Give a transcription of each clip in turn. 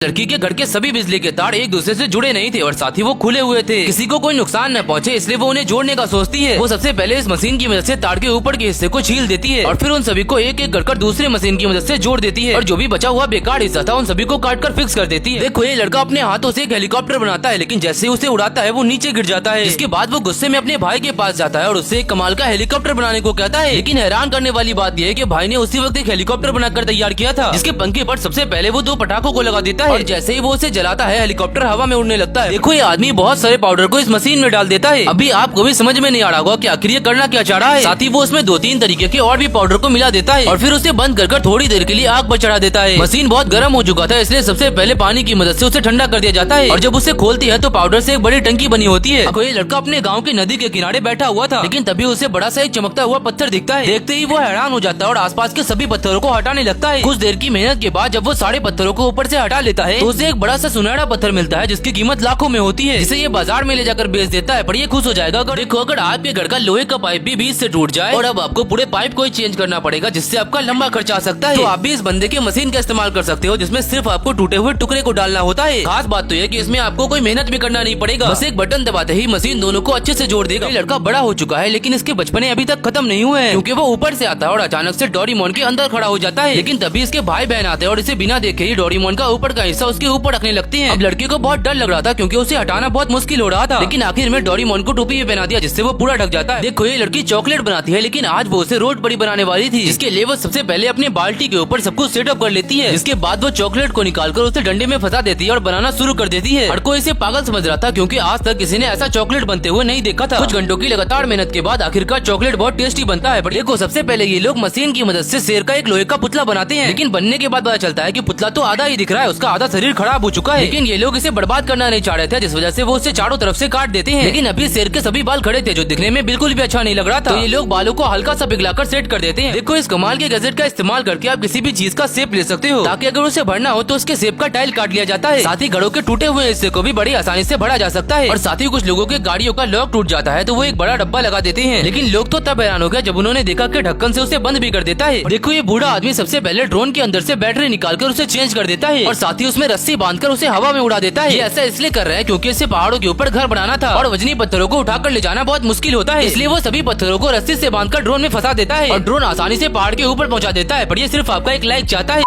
लड़की के घर के सभी बिजली के तार एक दूसरे से जुड़े नहीं थे और साथ ही वो खुले हुए थे। किसी को कोई नुकसान न पहुंचे इसलिए वो उन्हें जोड़ने का सोचती है। वो सबसे पहले इस मशीन की मदद से तार के ऊपर के हिस्से को छील देती है और फिर उन सभी को एक एक कर दूसरे मशीन की मदद से जोड़ देती है और जो भी बचा हुआ बेकार हिस्सा था उन सभी को काट कर फिक्स कर देती है। देखो ये लड़का अपने हाथों से एक हेलीकॉप्टर बनाता है, लेकिन जैसे उसे उड़ाता है वो नीचे गिर जाता है। इसके बाद वो गुस्से में अपने भाई के पास जाता है और उससे एक कमाल का हेलीकॉप्टर बनाने को कहता है। लेकिन हैरान करने वाली बात यह है कि भाई ने उसी वक्त एक हेलीकॉप्टर बनाकर तैयार किया था, जिसके पंखे पर सबसे पहले वो 2 पटाखों को लगा देता है और जैसे ही वो उसे जलाता है हेलीकॉप्टर हवा में उड़ने लगता है। देखो ये आदमी बहुत सारे पाउडर को इस मशीन में डाल देता है। अभी आपको भी समझ में नहीं आ रहा होगा कि आखिर ये करना क्या चाह रहा है। साथ ही वो उसमें 2-3 तरीके के और भी पाउडर को मिला देता है और फिर उसे बंद कर थोड़ी देर के लिए आग पर चढ़ा देता है। मशीन बहुत गर्म हो चुका था इसलिए सबसे पहले पानी की मदद से उसे ठंडा कर दिया जाता है और जब उसे खोलती है तो पाउडर से एक बड़ी टंकी बनी होती है। ये लड़का अपने गाँव की नदी के किनारे बैठा हुआ था, लेकिन तभी उसे बड़ा सा एक चमकता हुआ पत्थर दिखता है। देखते ही वो हैरान हो जाता है और आसपास के सभी पत्थरों को हटाने लगता है। कुछ देर की मेहनत के बाद जब वो सारे पत्थरों को ऊपर से हटा लेता है तो उसे एक बड़ा सा सुनहरा पत्थर मिलता है जिसकी कीमत लाखों में होती है, जिसे ये बाजार में ले जाकर बेच देता है। पर ये खुश हो जाएगा अगर आपके घर का लोहे का पाइप भी बीच से टूट जाए और अब आपको पूरे पाइप को चेंज करना पड़ेगा जिससे आपका लंबा खर्चा आ सकता है, तो आप भी इस बंदे के मशीन का इस्तेमाल कर सकते हो जिसमें सिर्फ आपको टूटे हुए टुकड़े को डालना होता है। खास बात तो यह कि इसमें आपको कोई मेहनत भी करना नहीं पड़ेगा, बस एक बटन दबाते ही मशीन दोनों को अच्छे से जोड़ देगा। लड़का बड़ा हो चुका है लेकिन इसके बचपने अभी तक खत्म नहीं हुए हैं, क्योंकि वो ऊपर से आता है और अचानक से डोरेमोन के अंदर खड़ा हो जाता है। लेकिन तभी इसके भाई बहन आते हैं और इसे बिना देखे ही डोरेमोन का ऊपर का हिस्सा उसके ऊपर रखने लगते हैं। अब लड़के को बहुत डर लग रहा था क्योंकि उसे हटाना बहुत मुश्किल हो रहा था, लेकिन आखिर में डोरेमोन को टोपी भी पहना दिया जिससे वो पूरा ढक जाता है। देखो ये लड़की चॉकलेट बनाती है, लेकिन आज वो उसे रोड बड़ी बनाने वाली थी, जिसके लिए वो सबसे पहले अपने बाल्टी के ऊपर सब कुछ सेटअप कर लेती है। जिसके बाद वो चॉकलेट को निकालकर उसे डंडे में फंसा देती है और बनाना शुरू कर देती है। हर कोई इसे पागल समझ रहा था क्योंकि आज तक किसी ने ऐसा चॉकलेट बनते हुए नहीं देखा था। कुछ घंटों की लगातार मेहनत के बाद आखिरकार चॉकलेट बहुत टेस्टी बनता है। पर देखो सबसे पहले ये लोग मशीन की मदद से शेर का एक लोहे का पुतला बनाते हैं, लेकिन बनने के बाद पता चलता है कि पुतला तो आधा ही दिख रहा है, उसका आधा शरीर खराब हो चुका है। लेकिन ये लोग इसे बर्बाद करना नहीं चाह रहे थे, जिस वजह से वो उसे चारों तरफ से काट देते हैं। लेकिन अभी शेर के सभी बाल खड़े थे जो दिखने में बिल्कुल भी अच्छा नहीं लग रहा था, तो ये लोग बालों को हल्का सा पिघलाकर सेट कर देते हैं। देखो इस कमाल के गैजेट का इस्तेमाल करके आप किसी भी चीज का शेप ले सकते हो, ताकि अगर उसे भरना हो तो उसके शेप का टाइल काट लिया जाता है। साथ ही घरों के टूटे हुए हिस्से को भी बड़ी आसानी से भरा जा सकता है। और साथ ही कुछ लोगों के गाड़ियों का लॉक टूट जाता है तो वो एक बड़ा डब्बा लगा देते हैं, लेकिन लोग तो तब हैरान हो गए जब उन्होंने देखा कि ढक्कन से उसे बंद भी कर देता है। देखो ये बूढ़ा आदमी सबसे पहले ड्रोन के अंदर से बैटरी निकालकर उसे चेंज कर देता है और साथ ही उसमें रस्सी बांधकर उसे हवा में उड़ा देता है। ये ऐसा इसलिए कर रहा है क्योंकि इसे पहाड़ों के ऊपर घर बनाना था और वजनी पत्थरों को उठाकर ले जाना बहुत मुश्किल होता है, इसलिए वो सभी पत्थरों को रस्सी से बांधकर ड्रोन में फंसा देता है और ड्रोन आसानी से पहाड़ के ऊपर पहुंचा देता है। पर ये सिर्फ आपका एक लाइक चाहता है।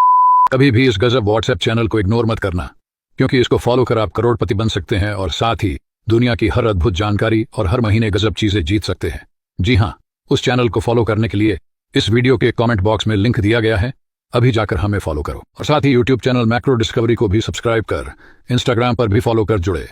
कभी भी इस गजब व्हाट्सएप चैनल को इग्नोर मत करना, क्योंकि इसको फॉलो कर आप करोड़पति बन सकते हैं और साथ ही दुनिया की हर अद्भुत जानकारी और हर महीने गजब चीजें जीत सकते हैं। जी हाँ, उस चैनल को फॉलो करने के लिए इस वीडियो के कमेंट बॉक्स में लिंक दिया गया है, अभी जाकर हमें फॉलो करो और साथ ही यूट्यूब चैनल मैक्रो डिस्कवरी को भी सब्सक्राइब कर इंस्टाग्राम पर भी फॉलो कर जुड़े।